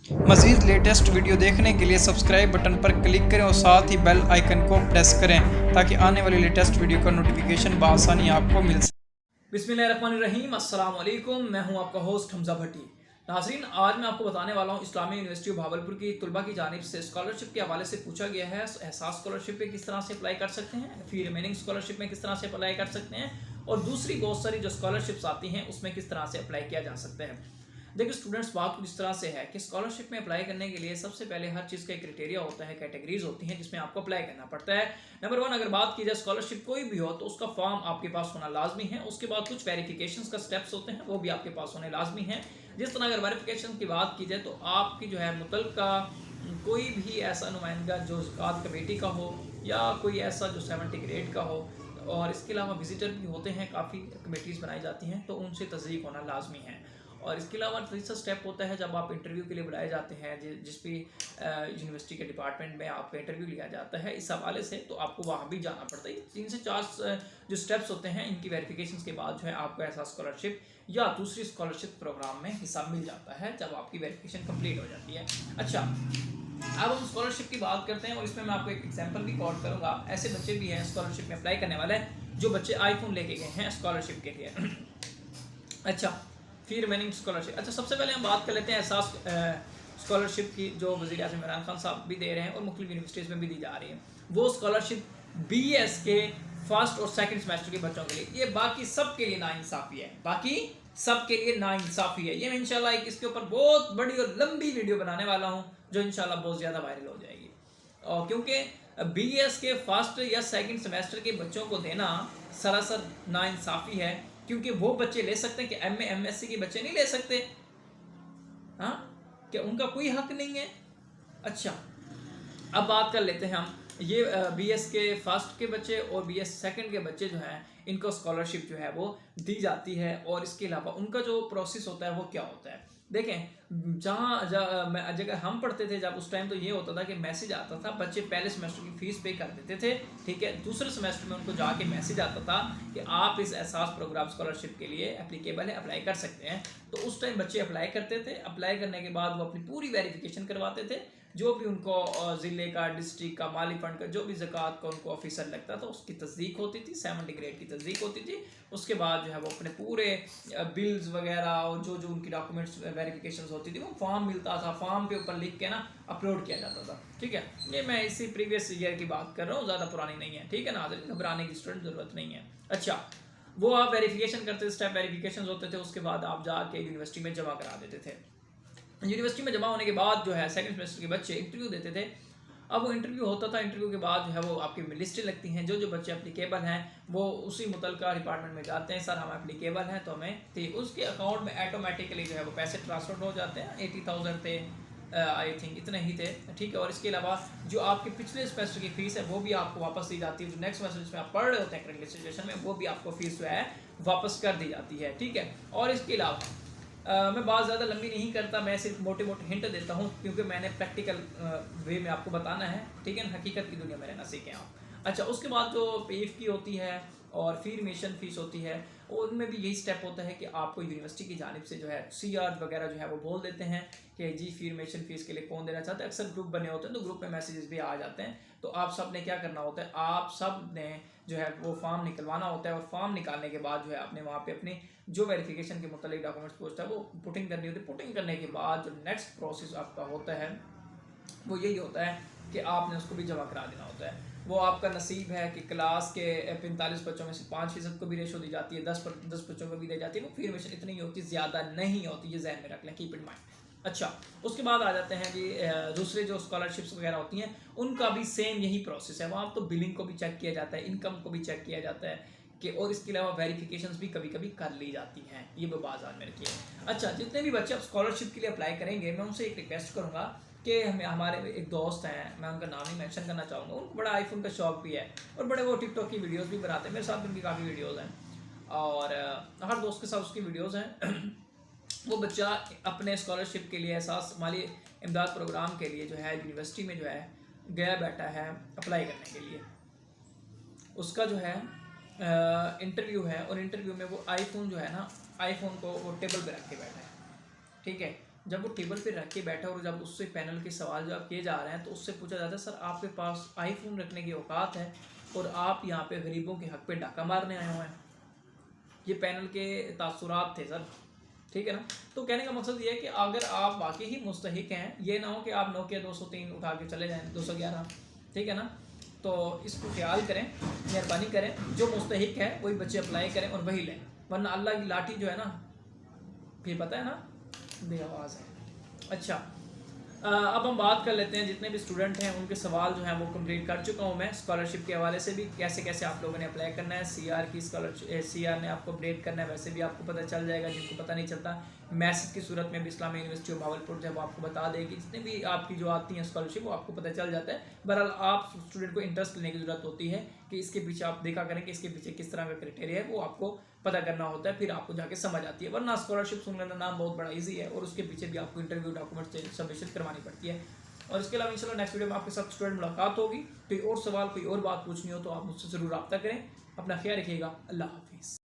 मज़ीद latest video देखने के लिए सब्सक्राइब बटन पर क्लिक करें और साथ ही बेल आइकन को प्रेस करें ताकि आने वाली लेटेस्ट वीडियो का नोटिफिकेशन बआसानी आपको मिल सके। बिस्मिल्लाहिर्रहमानिर्रहीम, अस्सलाम वालेकुम। मैं हूं आपका होस्ट हमजा भट्टी। नाज़रीन, आज मैं आपको बताने वाला हूं इस्लामी यूनिवर्सिटी ऑफ भावलपुर की तलबा की जानिब से स्कॉलरशिप के हवाले से पूछा गया है। एहसास स्कॉलरशिप पे किस तरह से अप्लाई कर सकते हैं, फी रिमेनिंग स्कॉलरशिप में किस तरह से अप्लाई कर सकते हैं और दूसरी बहुत सारी जो स्कॉलरशिप्स आती हैं उसमें किस तरह से अप्लाई किया जा सकता है। देखिए स्टूडेंट्स, बात कुछ इस तरह से है कि स्कॉलरशिप में अप्लाई करने के लिए सबसे पहले हर चीज़ का एक क्राइटेरिया होता है, कैटेगरीज होती हैं जिसमें आपको अप्लाई करना पड़ता है। नंबर वन, अगर बात की जाए स्कॉलरशिप कोई भी हो तो उसका फॉर्म आपके पास होना लाजमी है। उसके बाद कुछ वेरिफिकेशन का स्टेप्स होते हैं, वो भी आपके पास होने लाजमी है। जिस तरह अगर वेरिफिकेशन की बात की जाए तो आपकी जो है मुतलका कोई भी ऐसा नुमाइंदा जो ज़कात कमेटी का हो या कोई ऐसा जो 70 ग्रेड का हो, और इसके अलावा विजिटर भी होते हैं, काफ़ी कमेटीज़ बनाई जाती हैं तो उनसे तस्दीक होना लाजमी है। और इसके अलावा तीसरा स्टेप होता है जब आप इंटरव्यू के लिए बुलाए जाते हैं, जिस भी यूनिवर्सिटी के डिपार्टमेंट में आपका इंटरव्यू लिया जाता है इस हवाले से, तो आपको वहाँ भी जाना पड़ता है। 3 से 4 जो स्टेप्स होते हैं, इनकी वेरिफिकेशन के बाद जो है आपको ऐसा स्कॉलरशिप या दूसरी स्कॉलरशिप प्रोग्राम में हिस्सा मिल जाता है जब आपकी वेरिफिकेशन कंप्लीट हो जाती है। अच्छा, अब हम स्कॉलरशिप की बात करते हैं और इसमें मैं आपको एक एग्जांपल भी कोट करूंगा। ऐसे बच्चे भी हैं स्कॉलरशिप में अप्लाई करने वाले जो बच्चे आईफोन लेके गए हैं स्कॉलरशिप के लिए। अच्छा, फी रिमेनिंग स्कॉलरशिप। अच्छा, सबसे पहले हम बात कर लेते हैं एहसास स्कॉलरशिप की, जो वज़ीर आज़म इमरान खान साहब भी दे रहे हैं और मुख्तलिफ यूनिवर्सिटीज़ में भी दी जा रही है। वो स्कॉलरशिप BS के फर्स्ट और सेकंड सेमेस्टर के बच्चों के लिए, ये बाकी सब के लिए नाइंसाफ़ी है, बाकी सब के लिए नाइंसाफ़ी है। ये मैं इंशाल्लाह एक इसके ऊपर बहुत बड़ी और लंबी वीडियो बनाने वाला हूँ जो इंशाल्लाह बहुत ज़्यादा वायरल हो जाएगी। और क्योंकि BS के फर्स्ट या सेकंड सेमेस्टर के बच्चों को देना सरासर नाइंसाफ़ी है, क्योंकि वो बच्चे ले सकते हैं कि MA MSc के बच्चे नहीं ले सकते। हाँ, क्या उनका कोई हक नहीं है? अच्छा, अब बात कर लेते हैं हम ये BS के फर्स्ट के बच्चे और BS सेकंड के बच्चे जो हैं, इनको स्कॉलरशिप जो है वो दी जाती है। और इसके अलावा उनका जो प्रोसेस होता है वो क्या होता है, देखें। जगह हम पढ़ते थे जब, उस टाइम तो ये होता था कि मैसेज आता था, बच्चे पहले सेमेस्टर की फ़ीस पे कर देते थे, ठीक है। दूसरे सेमेस्टर में उनको जाके मैसेज आता था कि आप इस एहसास प्रोग्राम स्कॉलरशिप के लिए एप्लीकेबल है, अप्लाई कर सकते हैं। तो उस टाइम बच्चे अप्लाई करते थे। अप्लाई करने के बाद वो अपनी पूरी वेरिफिकेशन करवाते थे, जो भी उनको ज़िले का, डिस्ट्रिक्ट का, माली फंड का जो भी ज़कात का उनको ऑफिसर लगता था उसकी तस्दीक होती थी, 70 ग्रेड की तस्दीक होती थी। उसके बाद जो है वो अपने पूरे बिल्स वगैरह और जो जो उनकी डॉक्यूमेंट्स वेरिफिकेशन होती थी वो फॉर्म मिलता था, फॉर्म पे ऊपर लिख के ना अपलोड किया जाता था, ठीक है। ये मैं इसी प्रीवियस ईयर की बात कर रहा हूँ, ज़्यादा पुरानी नहीं है, ठीक है ना। घबराने की स्टूडेंट ज़रूरत नहीं है। अच्छा, वो आप वेरिफिकेशन करते थे, स्टेप वेरिफिकेशन होते थे, उसके बाद आप जाके यूनिवर्सिटी में जमा करा देते थे। यूनिवर्सिटी में जमा होने के बाद जो है सेकंड सेमेस्टर के बच्चे इंटरव्यू देते थे। अब वो इंटरव्यू होता था, इंटरव्यू के बाद जो है वो आपकी लिस्टें लगती हैं, जो जो बच्चे एप्लीकेबल हैं वो उसी मुतलका डिपार्टमेंट में जाते हैं, सर हम एप्लीकेबल हैं तो हमें, ठीक, उसके अकाउंट में ऑटोमेटिकली जो है वो पैसे ट्रांसफर हो जाते हैं। 80,000 थे, आई थिंक इतने ही थे, ठीक है। और इसके अलावा जो आपके पिछले सेमेस्टर की फ़ीस है वो भी आपको वापस दी जाती है। जो नेक्स्ट सेमेस्टर जिसमें आप पढ़ रहे होते हैं करेंट सिचुएशन में, वो भी आपको फ़ीस जो है वापस कर दी जाती है, ठीक है। और इसके अलावा मैं बात ज़्यादा लंबी नहीं करता, मैं सिर्फ मोटे मोटे हिंट देता हूँ क्योंकि मैंने प्रैक्टिकल वे में आपको बताना है, ठीक है, हकीकत की दुनिया में रहना सीखें आप। अच्छा, उसके बाद जो PF की होती है और फी रिमेशन फ़ीस होती है, उनमें भी यही स्टेप होता है कि आपको यूनिवर्सिटी की जानिब से जो है CR वगैरह जो है वो बोल देते हैं कि जी फी रिमेशन फ़ीस के लिए कौन देना चाहता है। अक्सर ग्रुप बने होते हैं तो ग्रुप में मैसेजेस भी आ जाते हैं, तो आप सब ने क्या करना होता है, आप सब ने जो है वो फॉर्म निकलवाना होता है। और फॉर्म निकालने के बाद जो है आपने वहाँ पे अपनी जो वेरिफिकेशन के मुतालिक डॉक्यूमेंट्स पूछता है वो पुटिंग करनी होती है। पुटिंग करने के बाद जो नेक्स्ट प्रोसेस आपका होता है वो यही होता है कि आपने उसको भी जमा करा देना होता है। वो आपका नसीब है कि क्लास के 45 बच्चों में से 5% को भी रेशो दी जाती है, 10 बच्चों को भी दी जाती है। वो फी रिमेशन इतनी ही होती है, ज़्यादा नहीं होती, ये जहन में रख लें, कीप इन माइंड। अच्छा, उसके बाद आ जाते हैं जी दूसरे जो स्कॉलरशिप्स वगैरह होती हैं उनका भी सेम यही प्रोसेस है। वहाँ तो बिलिंग को भी चेक किया जाता है, इनकम को भी चेक किया जाता है कि, और इसके अलावा वेरिफिकेशंस भी कभी कभी कर ली जाती हैं, ये वो बाजार में रखिए। अच्छा, जितने भी बच्चे अब स्कॉलरशिप के लिए अप्लाई करेंगे, मैं उनसे एक रिक्वेस्ट करूँगा कि हमारे एक दोस्त हैं, मैं उनका नाम ही मेंशन करना चाहूँगा, उनको बड़ा आईफोन का शौक भी है और बड़े वो टिकटॉक की वीडियोस भी बनाते हैं, मेरे साथ उनकी काफ़ी वीडियोस हैं और हर दोस्त के साथ उसकी वीडियोस हैं। वो बच्चा अपने स्कॉलरशिप के लिए, एहसास माली इमदाद प्रोग्राम के लिए जो है यूनिवर्सिटी में जो है गया बैठा है अप्लाई करने के लिए। उसका जो है इंटरव्यू है और इंटरव्यू में वो आईफोन जो है ना, आईफोन को वो टेबल पे रख के बैठा है, ठीक है। जब वो टेबल पे रख के बैठा और जब उससे पैनल के सवाल जवाब किए जा रहे हैं तो उससे पूछा जाता है सर आपके पास आईफोन रखने की औकात है और आप यहाँ पे गरीबों के हक पे डाका मारने आए हुए हैं। ये पैनल के तासुरात थे सर, ठीक है ना। तो कहने का मकसद ये है कि अगर आप वाकई ही मुस्तहिक हैं, ये ना हो कि आप नोकिया 203 उठा के चले जाएं 211, ठीक है ना। तो इसको ख्याल करें, मेहरबानी करें, जो मुस्तहिक है वही बच्चे अप्लाई करें और वही लें, वरना अल्लाह की लाठी जो है ना, फिर पता है ना, बेआवाज़ है। अच्छा, अब हम बात कर लेते हैं जितने भी स्टूडेंट हैं उनके सवाल जो हैं वो कंप्लीट कर चुका हूँ मैं। स्कॉलरशिप के हवाले से भी कैसे कैसे आप लोगों ने अप्लाई करना है, सीआर की स्कॉलरशिप, सीआर ने आपको अपडेट करना है, वैसे भी आपको पता चल जाएगा। जिनको पता नहीं चलता मैसेज की सूरत में भी इस्लामी यूनिवर्सिटी ऑफ भावलपुर जब आपको बता देगी, जितने भी आपकी जो आती हैं स्कॉलरशिप वो आपको पता चल जाता है। बहरहाल आप स्टूडेंट को इंटरेस्ट लेने की ज़रूरत होती है कि इसके पीछे आप देखा करें कि इसके पीछे किस तरह का क्राइटेरिया है, वो आपको पता करना होता है, फिर आपको जाके समझ आती है। वरना स्कॉलरशिप सुन लेना नाम बहुत बड़ा ईजी है और उसके पीछे भी आपको इंटरव्यू डॉक्यूमेंट सबमिशन करवानी पड़ती है। और इसके अलावा इंशाल्लाह नेक्स्ट वीडियो में आपके साथ स्टूडेंट मुलाकात होगी। कोई और सवाल, कोई और बात पूछनी हो तो आप मुझसे ज़रूर रब्ता करें। अपना ख्याल रखिएगा। अल्लाह हाफिज़।